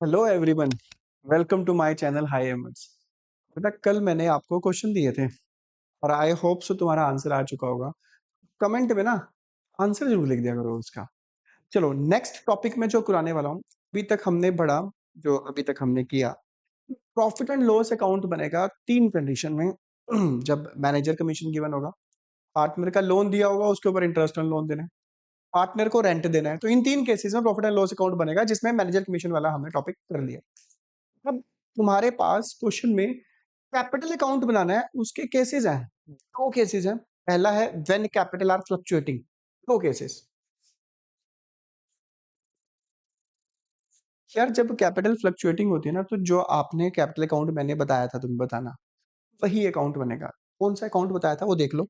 Hello everyone, welcome to my channel high aimers. बेटा कल मैंने आपको क्वेश्चन दिए थे और आई होप सो तुम्हारा आंसर आ चुका होगा। कमेंट में ना आंसर जरूर लिख दिया करो उसका। चलो नेक्स्ट टॉपिक में जो कराने वाला हूँ। अभी तक हमने पढ़ा, जो अभी तक हमने किया, प्रॉफिट एंड लॉस अकाउंट बनेगा तीन कंडीशन में। जब मैनेजर कमीशन गिवन होगा, पार्टनर का लोन दिया होगा, उसके ऊपर इंटरेस्ट ऑन लोन देना है, पार्टनर को रेंट देना है। तो इन तीन केसेस में प्रॉफिट एंड लॉस अकाउंट बनेगा, जिसमें मैनेजर कमीशन वाला हमने टॉपिक कर लिया। अब तुम्हारे पास क्वेश्चन में कैपिटल अकाउंट बनाना है, उसके केसेस हैं, दो केसेस हैं। पहला है व्हेन कैपिटल आर फ्लक्चुएटिंग, दो केसेस। यार जब कैपिटल फ्लक्चुएटिंग होती है ना, तो जो आपने कैपिटल अकाउंट मैंने बताया था तुम्हें बताना, वही अकाउंट बनेगा। कौन सा अकाउंट बताया था वो देख लो।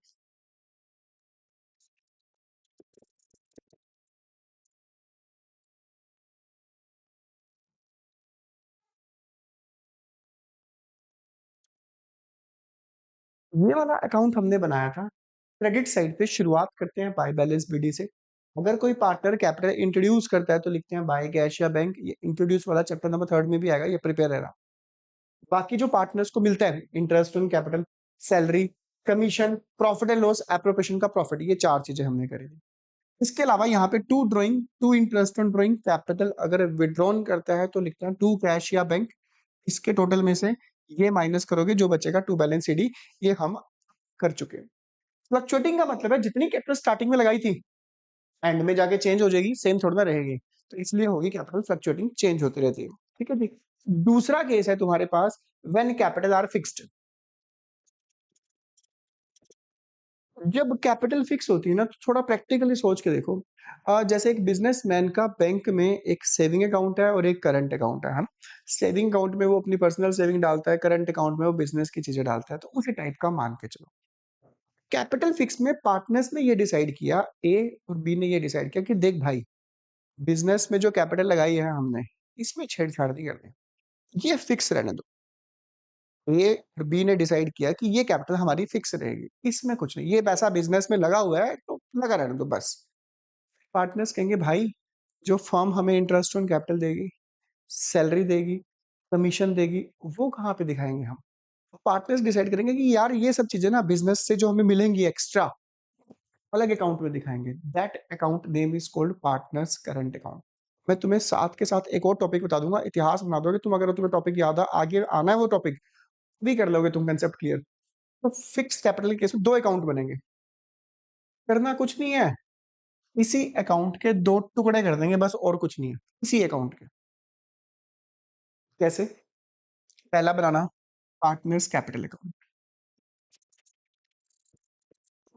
ये वाला अकाउंट हमने बनाया था क्रेडिट साइड पे। शुरुआत करते हैं बाय बैलेंस बीडी से। अगर कोई पार्टनर कैपिटल इंट्रोड्यूस करता है तो लिखते हैं बाय कैश या बैंक। ये इंट्रोड्यूस वाला चैप्टर नंबर 3 में भी आएगा, ये प्रिपेयर है। बाकी जो पार्टनर्स को मिलता है, interest on capital, salary, commission, profit and loss, appropriation का प्रॉफिट, ये चार चीजें हमने करी थी। इसके अलावा यहाँ पे to drawing, to interest on drawing capital अगर विड्रॉन करता है तो लिखते हैं टू कैश या बैंक। इसके टोटल में से ये माइनस करोगे, जो बचेगा टू बैलेंस सीडी। ये हम कर चुके हैं। फ्लक्चुएटिंग का मतलब है जितनी कैपिटल स्टार्टिंग में लगाई थी, एंड में जाके चेंज हो जाएगी, सेम थोड़ा ना रहेगी। तो इसलिए होगी कैपिटल फ्लक्चुएटिंग, चेंज होती रहती है। ठीक है जी। दूसरा केस है तुम्हारे पास व्हेन कैपिटल आर फिक्स्ड। जब कैपिटल फिक्स होती है ना, तो थोड़ा प्रैक्टिकली सोच के देखो। जैसे एक बिजनेसमैन का बैंक में एक सेविंग अकाउंट है और एक करंट अकाउंट है ना। सेविंग अकाउंट में वो अपनी पर्सनल सेविंग डालता है, करंट अकाउंट में वो बिजनेस की चीजें डालता है। तो उसी टाइप का मान के चलो। कैपिटल फिक्स में पार्टनर्स ने ये डिसाइड किया, ए और बी ने ये डिसाइड किया कि देख भाई, बिजनेस में जो कैपिटल लगाई है हमने, इसमें छेड़छाड़ नहीं करनी, ये फिक्स रहने दो। ए और बी ने डिसाइड किया कि ये कैपिटल हमारी फिक्स रहेगी, इसमें कुछ नहीं, ये पैसा बिजनेस में लगा हुआ है तो लगा रहने दो बस। पार्टनर्स कहेंगे भाई, जो फर्म हमें इंटरेस्ट ऑन कैपिटल देगी, सैलरी देगी, कमीशन देगी, वो कहाँ पे दिखाएंगे हम। पार्टनर्स डिसाइड करेंगे कि यार ये सब चीजें ना बिजनेस से जो हमें मिलेंगी एक्स्ट्रा, अलग अकाउंट में दिखाएंगे। That account name is called partners current account. मैं तुम्हें साथ के साथ एक और टॉपिक बता दूंगा, इतिहास बना दोगे तुम। अगर तुम्हें टॉपिक याद है, आगे आना है वो टॉपिक, भी कर लोगे तुम, कंसेप्ट क्लियर। तो फिक्स कैपिटल के केस में दो अकाउंट बनेंगे। करना कुछ नहीं है, इसी अकाउंट के दो टुकड़े कर देंगे बस, और कुछ नहीं है। इसी अकाउंट के। कैसे? पहला बनाना पार्टनर्स कैपिटल अकाउंट।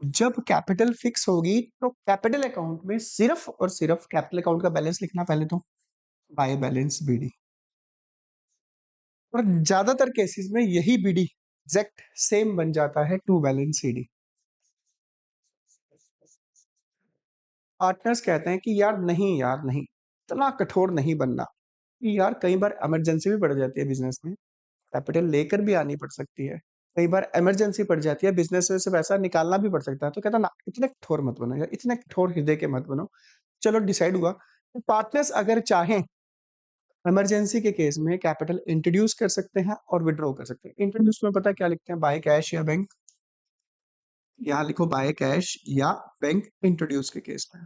जब कैपिटल फिक्स होगी तो कैपिटल अकाउंट में सिर्फ और सिर्फ कैपिटल अकाउंट का बैलेंस लिखना पहले तो, बाय बैलेंस बीडी। और ज्यादातर केसेस में यही बीडी एग्जैक्ट सेम बन जाता है टू बैलेंस सीडी। पार्टनर्स कहते हैं कि यार नहीं, यार नहीं, इतना कठोर नहीं बनना। कि यार कई बार इमरजेंसी भी पड़ जाती है बिजनेस में, कैपिटल लेकर भी आनी पड़ सकती है। कई बार इमरजेंसी पड़ जाती है, बिजनेस में से पैसा निकालना भी पड़ सकता है। तो कहता ना, इतने कठोर मत बनो यार, इतने कठोर हृदय के मत बनो। चलो डिसाइड हुआ, पार्टनर्स अगर चाहें इमरजेंसी के केस में कैपिटल इंट्रोड्यूस कर सकते हैं और विड्रॉ कर सकते हैं। इंट्रोड्यूस में पता क्या लिखते हैं, बाय कैश या बैंक। यहाँ लिखो बाय कैश या बैंक इंट्रोड्यूस के केस में।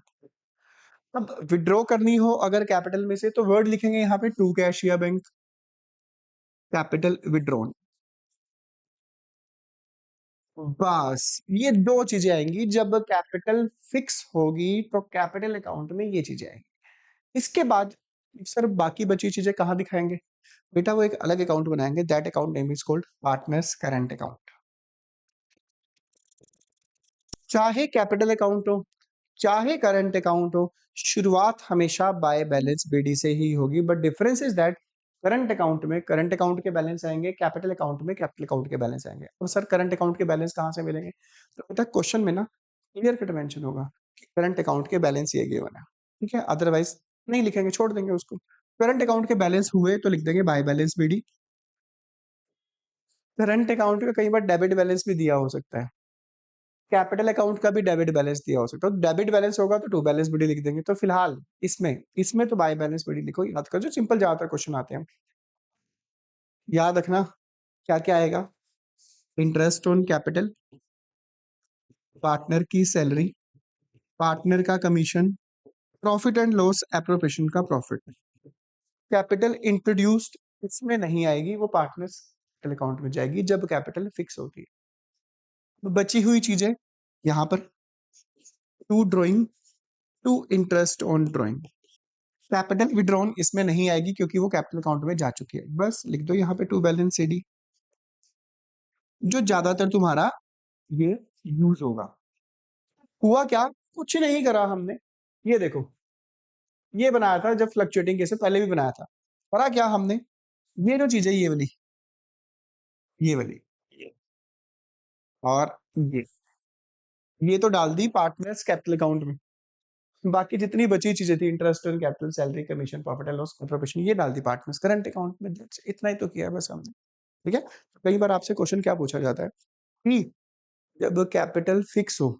अब विड्रॉ करनी हो अगर कैपिटल में से, तो वर्ड लिखेंगे यहाँ पे टू कैश या बैंक, कैपिटल विड्रॉन। बस ये दो चीजें आएंगी जब कैपिटल फिक्स होगी, तो कैपिटल अकाउंट में ये चीजें आएंगी। इसके बाद सर बाकी बची चीजें कहाँ दिखाएंगे? बेटा वो एक अलग अकाउंट बनाएंगे, that account name is called partners current account. चाहे कैपिटल अकाउंट हो, चाहे करंट अकाउंट हो, शुरुआत हमेशा बाय बैलेंस बीडी से ही होगी। But difference is that current account में करंट अकाउंट के बैलेंस आएंगे, कैपिटल अकाउंट में कैपिटल अकाउंट के बैलेंस आएंगे। अब सर करंट अकाउंट के बैलेंस कहाँ से मिलेंगे? तो बेटा क्वेश्चन में ना क्लियर कट मेंशन होगा कि करंट अकाउंट के बैलेंस ये गिवन है। ठीक है, अदरवाइज नहीं लिखेंगे, छोड़ देंगे उसको। करंट अकाउंट के बैलेंस हुए तो लिख देंगे by balance b d. Current account का कई बार डेबिट बैलेंस भी दिया हो सकता है, कैपिटल अकाउंट का भी डेबिट बैलेंस दिया हो सकता है, तो डेबिट बैलेंस होगा तो टू बैलेंस बीडी लिख देंगे। तो फिलहाल इसमें तो बाय बैलेंस बीडी लिखो, याद कर, जो सिंपल ज्यादातर क्वेश्चन आते हैं याद रखना। क्या क्या आएगा? इंटरेस्ट ऑन कैपिटल, पार्टनर की सैलरी, पार्टनर का commission, profit and loss appropriation का प्रॉफिट। कैपिटल इंट्रोड्यूस्ड इसमें नहीं आएगी, वो पार्टनर्स अकाउंट में जाएगी जब कैपिटल फिक्स होती है। तो बची हुई चीजें यहाँ पर, to drawing, to interest on drawing. Capital withdrawn इसमें नहीं आएगी क्योंकि वो कैपिटल अकाउंट में जा चुकी है, बस लिख दो यहाँ पे टू बैलेंस सीडी, जो ज्यादातर तुम्हारा ये यूज होगा। हुआ क्या? कुछ नहीं करा हमने, ये देखो, ये बनाया था जब फ्लक्चुएटिंग केस से पहले भी बनाया था। करा क्या हमने? ये जो चीज है ये वाली और ये तो डाल दी पार्टनर्स कैपिटल अकाउंट में। बाकी जितनी बची चीजें थी, interest on capital, salary, commission, profit and loss contribution, ये डाल दी पार्टनर्स करंट अकाउंट में। इतना ही तो किया है बस हमने। ठीक है, कई बार आपसे क्वेश्चन क्या पूछा जाता है कि जब कैपिटल फिक्स हो,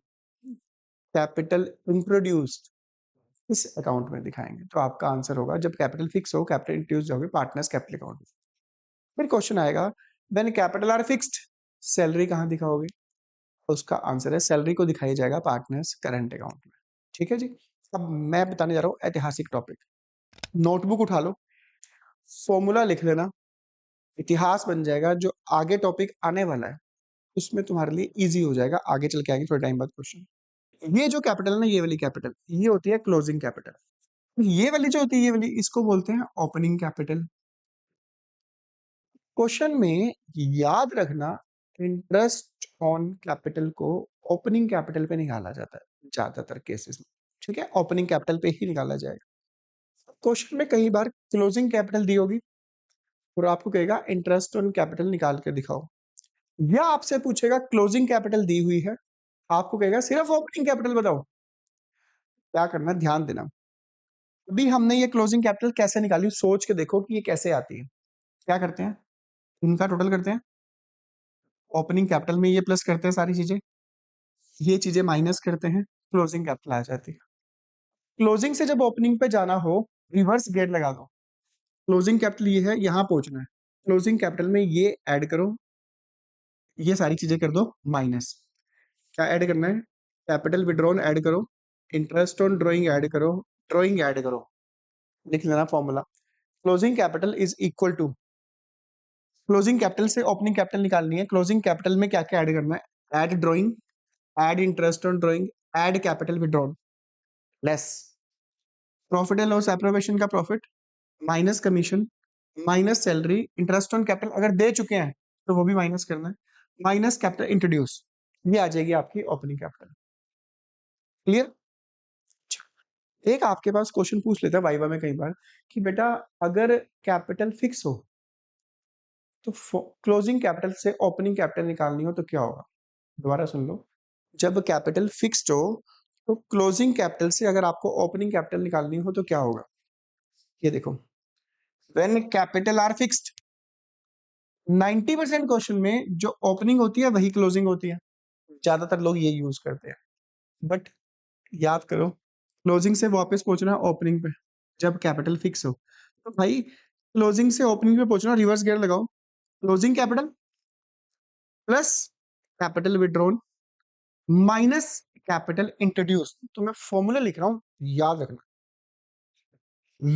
कैपिटल इंट्रोड्यूस्ड इस अकाउंट में दिखाएंगे, तो आपका आंसर होगा जब कैपिटल फिक्स हो, कैपिटल इंट्रोड्यूस होगी पार्टनर्स कैपिटल अकाउंट में। फिर क्वेश्चन आएगा when capital R fixed, salary कहाँ दिखाओगे? उसका आंसर है सैलरी को दिखाई जाएगा पार्टनर्स करंट अकाउंट में। ठीक है जी। अब मैं बताने जा रहा हूँ ऐतिहासिक टॉपिक। नोटबुक उठा लो, फॉर्मूला लिख लेना, इतिहास बन जाएगा। जो आगे टॉपिक आने वाला है उसमें तुम्हारे लिए इजी हो जाएगा, आगे चल के आएंगे थोड़े टाइम बाद क्वेश्चन। ये जो कैपिटल है ना, ये वाली कैपिटल, ये होती है क्लोजिंग कैपिटल। ये वाली जो होती है, ये वाली, इसको बोलते हैं ओपनिंग कैपिटल। क्वेश्चन में याद रखना, इंटरेस्ट ऑन कैपिटल को ओपनिंग कैपिटल पे निकाला जाता है ज्यादातर केसेस में। ठीक है, ओपनिंग कैपिटल पे ही निकाला जाएगा। क्वेश्चन में कई बार क्लोजिंग कैपिटल दी होगी और आपको कहेगा इंटरेस्ट ऑन कैपिटल निकाल के दिखाओ, या आपसे पूछेगा क्लोजिंग कैपिटल दी हुई है, आपको कहेगा सिर्फ ओपनिंग कैपिटल बताओ। क्या करना, ध्यान देना। अभी हमने ये क्लोजिंग कैपिटल कैसे निकाली, सोच के देखो कि ये कैसे आती है। क्या करते हैं, इनका टोटल करते हैं, ओपनिंग कैपिटल में ये प्लस करते हैं सारी चीजें, ये चीजें माइनस करते हैं, क्लोजिंग कैपिटल आ जाती है। क्लोजिंग से जब ओपनिंग पे जाना हो, रिवर्स गेट लगा दो। क्लोजिंग कैपिटल ये है, यहां पहुंचना है, क्लोजिंग कैपिटल में ये ऐड करो, ये सारी चीजें कर दो माइनस। क्या ऐड करना है? कैपिटल विड्रॉन ऐड करो, इंटरेस्ट ऑन ड्रॉइंग ऐड करो, ड्रॉइंग ऐड करो। लिख लेना formula, closing capital is equal to, closing capital से ओपनिंग कैपिटल निकालनी है, क्लोजिंग कैपिटल में क्या क्या ऐड करना है? Add drawing, add interest on drawing, add capital withdrawn, less profit and loss appropriation का profit, minus commission, minus salary, interest on capital अगर दे चुके हैं तो वो भी माइनस करना है, माइनस कैपिटल इंट्रोड्यूस, ये आ जाएगी आपकी ओपनिंग कैपिटल। क्लियर? एक आपके पास क्वेश्चन पूछ लेता है वाइवा में कई बार कि बेटा अगर कैपिटल फिक्स हो तो क्लोजिंग कैपिटल से ओपनिंग कैपिटल निकालनी हो तो क्या होगा? दोबारा सुन लो, जब कैपिटल फिक्स्ड हो तो क्लोजिंग कैपिटल से अगर आपको ओपनिंग कैपिटल निकालनी हो तो क्या होगा? ये देखो, when capital R fixed, 90% question में जो ओपनिंग होती है वही क्लोजिंग होती है, ज्यादातर लोग ये यूज करते हैं। बट याद करो, क्लोजिंग से वापस पहुंचना ओपनिंग पे जब कैपिटल फिक्स हो, तो भाई क्लोजिंग से ओपनिंग पे पहुंचना, रिवर्स गियर लगाओ, closing capital plus capital withdrawn minus capital introduce. तो मैं फॉर्मूला लिख रहा हूं, याद रखना,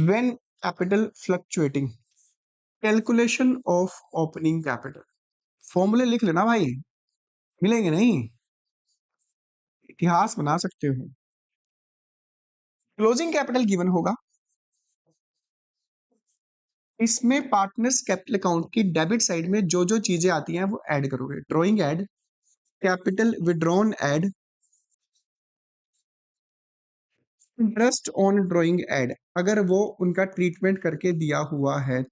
when capital fluctuating, calculation of opening capital. फॉर्मूले लिख लेना भाई, मिलेंगे नहीं, इतिहास बना सकते हो। क्लोजिंग कैपिटल गिवन होगा, इसमें पार्टनर्स कैपिटल अकाउंट की डेबिट साइड में जो जो चीजें आती हैं वो ऐड करोगे, drawing add, capital withdrawn add, interest on drawing add अगर वो उनका ट्रीटमेंट करके दिया हुआ है,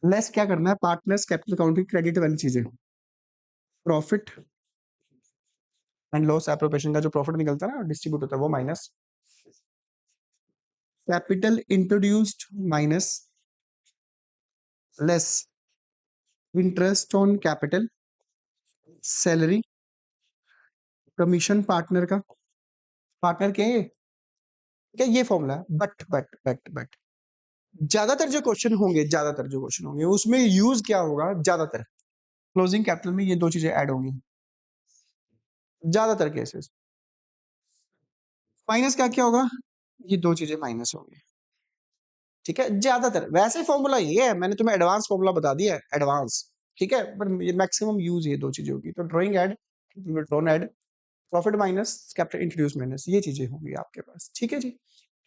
लेस क्या करना है, पार्टनर्स कैपिटल अकाउंट की क्रेडिट वाली चीजें, प्रॉफिट एंड लॉस एप्रोप्रिएशन का जो प्रॉफिट निकलता है ना, डिस्ट्रीब्यूट होता है, वो minus capital introduced minus less interest on capital salary, commission partner का, पार्टनर के क्या ये फॉर्मूला है। बट ज्यादातर जो क्वेश्चन होंगे उसमें यूज क्या होगा, ज्यादातर क्लोजिंग कैपिटल में ये दो चीजें ऐड होंगी, ज्यादातर केसेस। माइनस क्या क्या होगा, ये दो चीजें माइनस होंगी, ठीक है। ज्यादातर वैसे फॉर्मूला ये है, मैंने तुम्हें एडवांस फॉर्मूला बता दिया है, एडवांस, ठीक है, पर मैक्सिमम यूज ये दो चीजें होगी। तो drawing add, drawn add, profit minus capital introduce minus, ये चीजें होंगी आपके पास, ठीक है जी।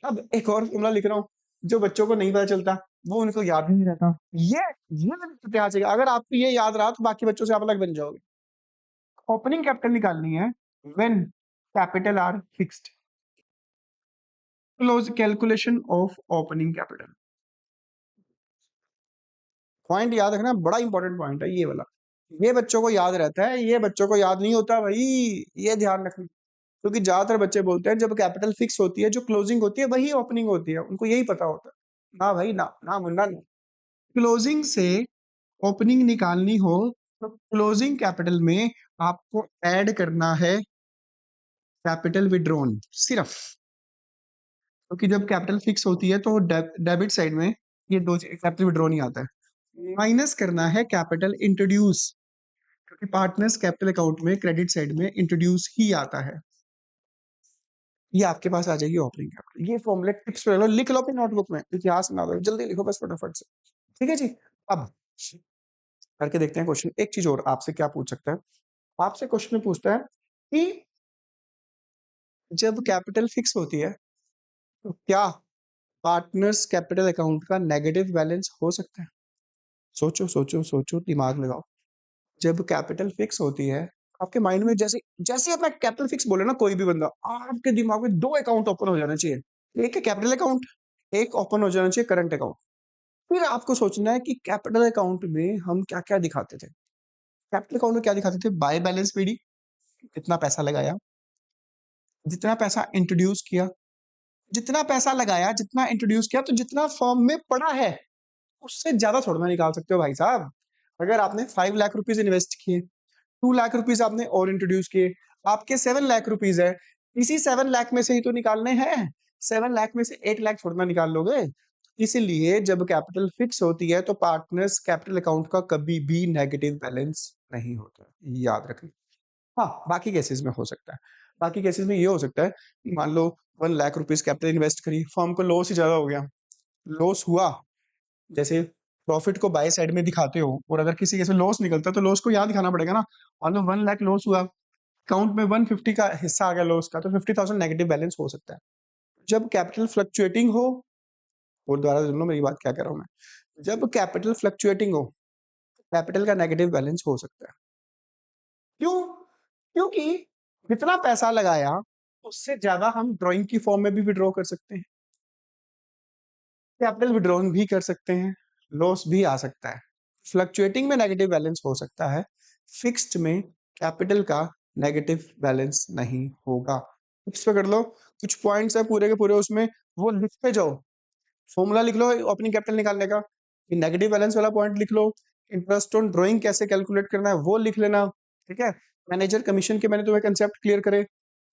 अब एक और फॉर्मूला लिख रहा हूँ जो बच्चों को नहीं पता चलता, वो उनको याद नहीं रहता। ये याद चाहिए, अगर आपको ये याद रहा तो बाकी बच्चों से आप अलग बन जाओगे। ओपनिंग कैपिटल निकालनी है when capital R fixed, close calculation of opening capital. Point याद रखना, बड़ा इंपॉर्टेंट पॉइंट है ये वाला, ये बच्चों को याद रहता है, ये बच्चों को याद नहीं होता भाई, ये ध्यान रखना। क्योंकि ज्यादातर बच्चे बोलते हैं जब कैपिटल फिक्स होती है, जो क्लोजिंग होती है वही ओपनिंग होती है, उनको यही पता होता है। ना भाई ना, ना मुन्ना ना। क्लोजिंग से ओपनिंग निकालनी हो तो क्लोजिंग कैपिटल में आपको ऐड करना है कैपिटल विड्रॉन सिर्फ, क्योंकि जब कैपिटल फिक्स होती है तो डेबिट साइड में ये दो कैपिटल विड्रॉन ही आता है। माइनस करना है कैपिटल इंट्रोड्यूस, क्योंकि पार्टनर्स कैपिटल अकाउंट में क्रेडिट साइड में इंट्रोड्यूस ही आता है। ये आपके पास आ जाएगी ओपनिंग कैपिटल। ये फॉर्मूले टिप्स पे लिख लो अपनी नोटबुक में, इतिहास ना दो, जल्दी लिखो बस फटाफट से, ठीक है जी। अब करके देखते हैं क्वेश्चन। एक चीज और आपसे क्या पूछ सकता है, आपसे क्वेश्चन में पूछता है कि जब कैपिटल फिक्स होती है तो क्या पार्टनर्स कैपिटल अकाउंट का नेगेटिव बैलेंस हो सकता है। सोचो सोचो सोचो, दिमाग लगाओ। जब कैपिटल फिक्स होती है, आपके माइंड में जैसे जैसे अपना कैपिटल फिक्स बोले ना कोई भी बंदा, आपके दिमाग में दो अकाउंट ओपन हो जाना चाहिए। एक है कैपिटल अकाउंट, एक ओपन हो जाना चाहिए करंट अकाउंट। फिर आपको सोचना है कि कैपिटल अकाउंट में हम क्या क्या दिखाते थे। कैपिटल अकाउंट में क्या दिखाते थे, बाय बैलेंस पीडी, कितना पैसा लगाया, जितना पैसा इंट्रोड्यूस किया, जितना पैसा लगाया जितना इंट्रोड्यूस किया, तो जितना फॉर्म में पड़ा है उससे ज्यादा थोड़ा ना निकाल सकते हो भाई साहब। अगर आपने 5 लाख रुपीज इन्वेस्ट किए, 2 लाख रुपीज आपने और इंट्रोड्यूस किए, आपके 7 लाख रुपीज है, इसी 7 लाख में से ही तो निकालने हैं। 7 लाख में से 8 लाख थोड़ा ना निकाल लोगे। इसीलिए जब कैपिटल फिक्स होती है तो पार्टनर्स कैपिटल अकाउंट का कभी भी नेगेटिव बैलेंस नहीं होता, याद रखना। हाँ, बाकी केसेस में हो सकता है, बाकी केसेस में ये हो सकता है कि मान लो 1 लाख रुपीज कैपिटल इन्वेस्ट करी, फर्म को लॉस ही ज्यादा हो गया, लॉस हुआ, जैसे प्रॉफिट को बाय साइड में दिखाते हो और अगर किसी के से लॉस निकलता है तो लॉस को यहाँ दिखाना पड़ेगा ना। मान लो 1 लाख लॉस हुआ, अकाउंट में 150 का हिस्सा आ गया लॉस का, तो 50,000 नेगेटिव बैलेंस हो सकता है। जब कैपिटल फ्लक्चुएटिंग हो, और दोबारा सुन लो मेरी बात क्या कह रहा हूं मैं, जब कैपिटल फ्लक्चुएटिंग हो, कैपिटल का नेगेटिव बैलेंस हो सकता है। क्यों, क्योंकि जितना पैसा लगाया उससे ज्यादा हम ड्राइंग की फॉर्म में भी विड्रॉ कर सकते हैं, कैपिटल विड्रॉन भी कर सकते हैं, लॉस भी आ सकता है। फ्लक्चुएटिंग में नेगेटिव बैलेंस हो सकता है, फिक्स्ड में कैपिटल का नेगेटिव बैलेंस नहीं होगा। इस पे कर लो, कुछ पॉइंट्स है पूरे के पूरे उसमें, वो लिखते जाओ। फॉर्मूला लिख लो ओपनिंग कैपिटल निकालने का, नेगेटिव बैलेंस वाला पॉइंट लिख लो, इंटरेस्ट ऑन ड्राइंग कैसे कैलकुलेट करना है वो लिख लेना, ठीक है। मैनेजर कमीशन के मैंने तुम्हें कंसेप्ट क्लियर करे,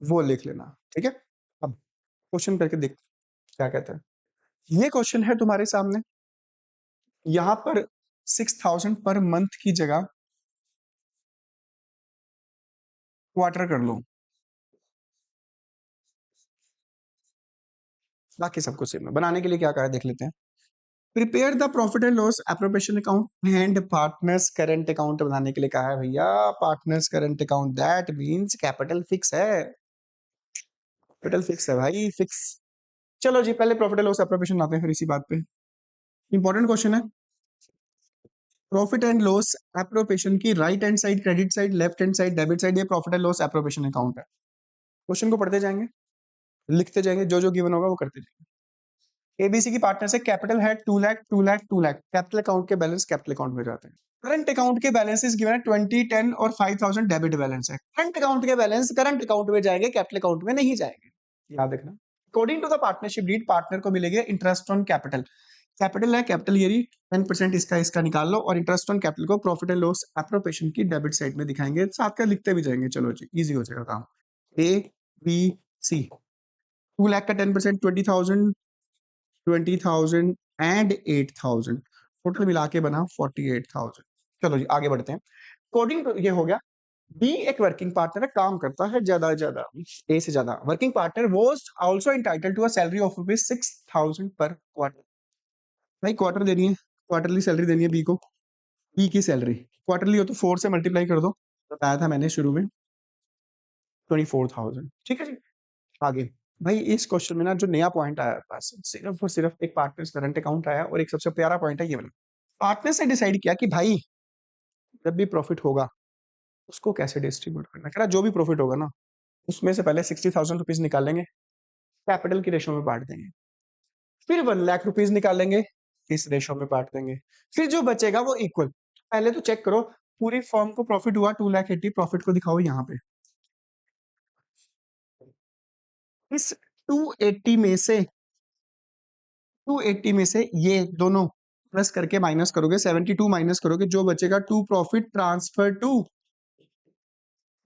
वो लिख लेना, ठीक है। अब क्वेश्चन करके देख क्या कहता है। ये क्वेश्चन है तुम्हारे सामने, यहां पर 6,000 पर मंथ की जगह क्वार्टर कर लो, बाकी सब कुछ सेम है। बनाने के लिए क्या करा देख लेते हैं। Prepare the profit and loss appropriation account and partners current account बनाने के लिए कहा है भैया। Partners current account that means capital fix है, कैपिटल फिक्स है भाई, फिक्स। चलो जी पहले प्रॉफिट एंड लॉस एप्रोप्रिएशन आते हैं फिर इसी बात पे। इंपॉर्टेंट क्वेश्चन है। प्रॉफिट एंड लॉस एप्रोप्रिएशन की right hand side credit side, left hand side debit side, ये profit and loss appropriation account है। क्वेश्चन को पढ़ते जाएंगे, लिखते जाएंगे, जो जो गिवन होगा वो करते जाएंगे। एबीसी की पार्टनर से कैपिटल है 2 लाख 2 लाख 2 लाख, कैपिटल अकाउंट के बैलेंस कैपिटल अकाउंट में जाते हैं। करंट अकाउंट के बैलेंसेस गिवन है 20, 10 और 5,000 डेबिट बैलेंस है। करंट अकाउंट के बैलेंस करंट अकाउंट में जाएंगे, कैपिटल अकाउंट में नहीं जाएंगे, याद रखना। According to the partnership deed, partner को मिलेगा इंटरेस्ट ऑन कैपिटल। कैपिटल है, कैपिटल ईयरी 10% इसका निकाल लो और इंटरेस्ट ऑन कैपिटल को प्रॉफिट एंड लॉस एप्रोप्रिएशन की डेबिट साइड में दिखाएंगे, साथ का लिखते भी जाएंगे। चलो जी, इजी हो जाएगा काम। ए बी सी, 2 लाख का 10% 20,000, 20,000 एंड 8,000, टोटल मिला के बना 48,000। चलो जी आगे बढ़ते हैं। कोडिंग तो ये हो गया। बी एक वर्किंग पार्टनर है, काम करता है ज्यादा ए से ज्यादा। Working partner was also entitled to a salary of ₹6,000 per quarter. भाई क्वार्टर देनी है, क्वार्टरली सैलरी देनी है बी को। बी की सैलरी क्वार्टरली हो तो 4 से मल्टीप्लाई कर दो, बताया था मैंने शुरू में, 24,000। ठीक है जी। आगे भाई इस क्वेश्चन में ना जो नया पॉइंट आया पास, सिर्फ और सिर्फ एक पार्टनर्स करंट अकाउंट आया और एक सबसे प्यारा पॉइंट है ये वाला। पार्टनर से डिसाइड किया कि भाई जब भी प्रॉफिट होगा उसको कैसे डिस्ट्रीब्यूट करना है। कह रहा जो भी प्रॉफिट होगा ना उसमें से पहले 60,000 रुपीज निकालेंगे, कैपिटल की रेशो में बांट देंगे, फिर 1 लाख रुपीज निकालेंगे, इस रेशो में बांट देंगे, फिर जो बचेगा वो इक्वल। पहले तो चेक करो पूरी फर्म को प्रॉफिट हुआ 2,80,000, प्रॉफिट को दिखाओ यहाँ पे। इस 280 में से 280 में से ये दोनों प्लस करके माइनस करोगे, 72 माइनस करोगे, जो बचेगा टू प्रॉफिट ट्रांसफर टू।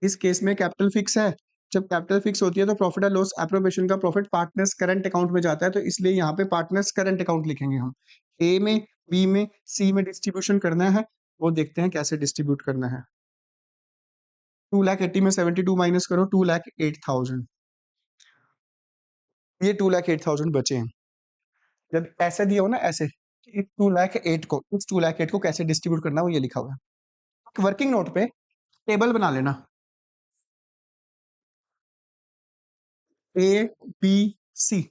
इस केस में कैपिटल फिक्स है, जब कैपिटल फिक्स होती है तो प्रॉफिट एंड लॉस एप्रोप्रिएशन का प्रॉफिट पार्टनर्स करंट अकाउंट में जाता है, तो इसलिए यहाँ पे पार्टनर्स करंट अकाउंट लिखेंगे हम। ए में, बी में, सी में डिस्ट्रीब्यूशन करना है, वो देखते हैं कैसे डिस्ट्रीब्यूट करना है। 2,80,000 में 72 माइनस करो, 2,08,000। ये 2,08,000 बचे हैं। जब ऐसे दिया हो ना ऐसे, 2,08,000 को, इस 2,08,000 को कैसे डिस्ट्रीब्यूट करना वो ये लिखा हुआ है। वर्किंग नोट पे टेबल बना लेना, ए बी सी,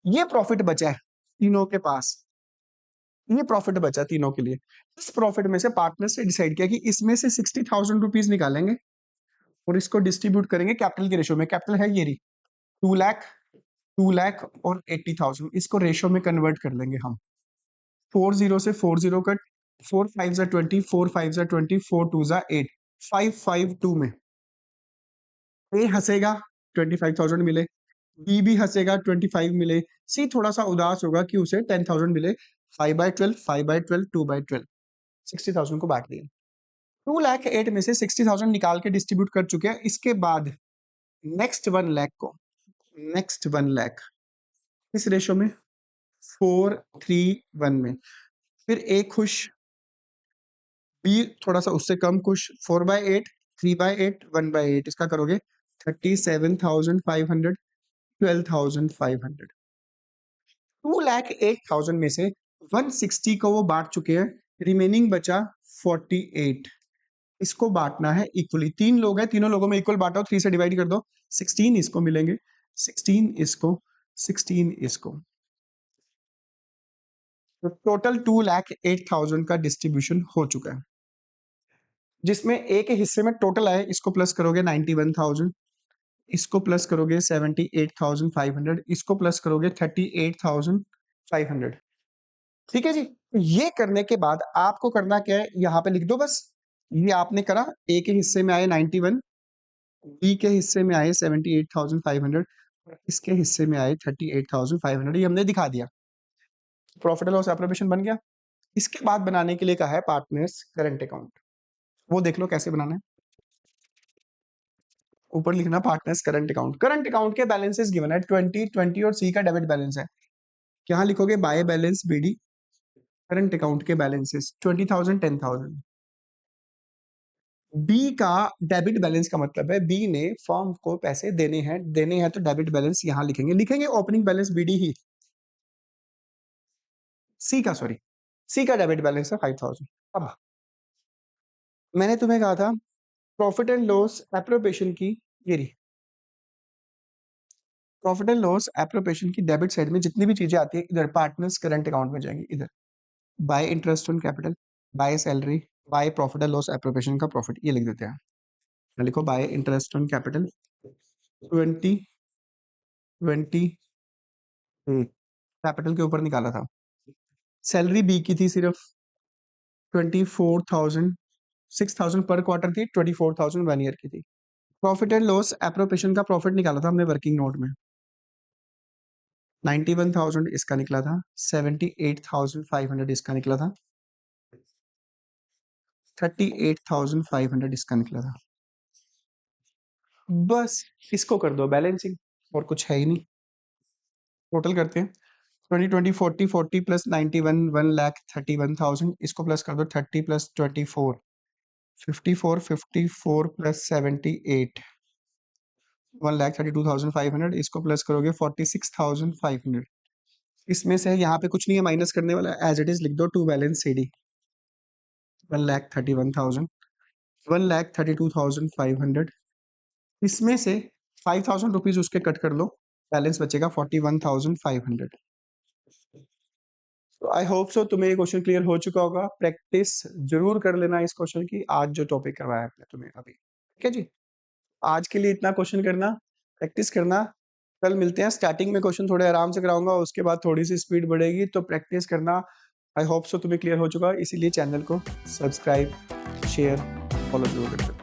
ये प्रॉफिट बचा है तीनों के पास, ये प्रॉफिट बचा तीनों के लिए। इस प्रॉफिट में से पार्टनर से डिसाइड किया कि इसमें से 60,000 रुपीज निकालेंगे और इसको डिस्ट्रीब्यूट करेंगे कैपिटल के रेशो में। कैपिटल है ये रही 2 लाख, 2 लाख और 80,000, इसको रेशो में कन्वर्ट कर लेंगे हम। 40 से 40 कट, 4 5 जा 20, 4 5 जा 20, 4 2 जा 8, 552 में ए हंसेगा 25,000 मिले, बी भी हंसेगा 25 मिले, सी थोड़ा सा उदास होगा कि उसे 10,000 मिले। 5/12, 5/12, 2/12, 60,000 को बांट दिया। 2,08,000 में से 60,000 निकाल के डिस्ट्रीब्यूट कर चुके हैं। इसके बाद नेक्स्ट 1 लाख को, नेक्स्ट 1 लाख इस रेशो में 4:3:1 में, फिर ए खुश, बी थोड़ा सा उससे कम खुश, 4/8, 3/8, 1/8, इसका करोगे 37,500, 12,500। 2,08,000 में से 160 को वो बांट चुके हैं, रिमेनिंग बचा 48। इसको बांटना है इक्वली, 3 लोग हैं, तीनों लोगों में इक्वल बांटो, 3 से डिवाइड कर दो, 16 इसको मिलेंगे, 16 इसको, 16 इसको, तो टोटल 2,08,000 का डिस्ट्रीब्यूशन हो चुका है, जिसमें ए के हिस्से में टोटल आए, इसको प्लस करोगे 91,000, इसको प्लस करोगे 78,500, इसको प्लस करोगे 38,500। ठीक है जी। तो ये करने के बाद आपको करना क्या है, यहाँ पे लिख दो बस, ये आपने करा, ए के हिस्से में आए 91, बी के हिस्से में आए 78,500 और इसके हिस्से में आए 38,500, ये हमने दिखा दिया। प्रॉफिट एंड लॉस एप्रोप्रिएशन बन गया। इसके बाद बनाने के लिए कहा है पार्टनर्स करंट अकाउंट, वो देख लो कैसे बनाना है। ऊपर लिखना partners current account. Current account के बैलेंसेस गिवन है 20, 20 और सी का डेबिट बैलेंस है। क्या लिखोगे, by balance b d, current account के बैलेंसेस 20,000, 10,000। बी का डेबिट बैलेंस का मतलब है बी ने फर्म को पैसे देने हैं, देने हैं तो डेबिट बैलेंस यहां लिखेंगे, लिखेंगे ओपनिंग बैलेंस बीडी ही। सी का, सॉरी, सी का डेबिट बैलेंस है 5,000। अब मैंने तुम्हें कहा था प्रॉफिट एंड लॉस एप्रोप्रिएशन की, ये रही प्रॉफिट एंड लॉस एप्रोप्रिएशन की डेबिट साइड में जितनी भी चीजें आती है इधर पार्टनर्स करंट अकाउंट में जाएंगी। इधर bye interest on capital, by salary, by profit and loss appropriation का प्रॉफिट, ये लिख देते हैं। लिखो bye interest on capital 20, 20 capital के ऊपर निकाला था। सैलरी बी की थी सिर्फ 24,000, 6,000 पर क्वार्टर थी, 24,000 1 ईयर की थी। प्रॉफिट एंड लॉस एप्रोप्रिएशन का प्रॉफिट निकाला था हमने वर्किंग नोट में, 91,000 इसका निकला था, 78,500 इसका निकला था, 38,500 इसका निकला था। बस इसको कर दो बैलेंसिंग, और कुछ है ही नहीं। टोटल करते हैं 20 20 40 40 प्लस 91 1,31,000, इसको प्लस कर दो 30 प्लस 24 54 54 प्लस 78 1,32,500, इसको प्लस करोगे 46,500। इसमें से यहाँ पे कुछ नहीं है माइनस करने वाला, एज इट इज लिख दो टू बैलेंस सी डी 1,31,000 1,32,500। इसमें से 5,000 रुपीज उसके कट कर लो, बैलेंस बचेगा 41,500। तो आई होप सो तुम्हें ये क्वेश्चन क्लियर हो चुका होगा। प्रैक्टिस जरूर कर लेना इस क्वेश्चन की, आज जो टॉपिक करवाया है तुम्हें अभी। ठीक है जी, आज के लिए इतना क्वेश्चन करना, प्रैक्टिस करना। कल मिलते हैं, स्टार्टिंग में क्वेश्चन थोड़े आराम से कराऊंगा, उसके बाद थोड़ी सी स्पीड बढ़ेगी, तो प्रैक्टिस करना। आई होप सो तुम्हें क्लियर हो चुका है, इसीलिए चैनल को सब्सक्राइब शेयर फॉलो जरूर करना।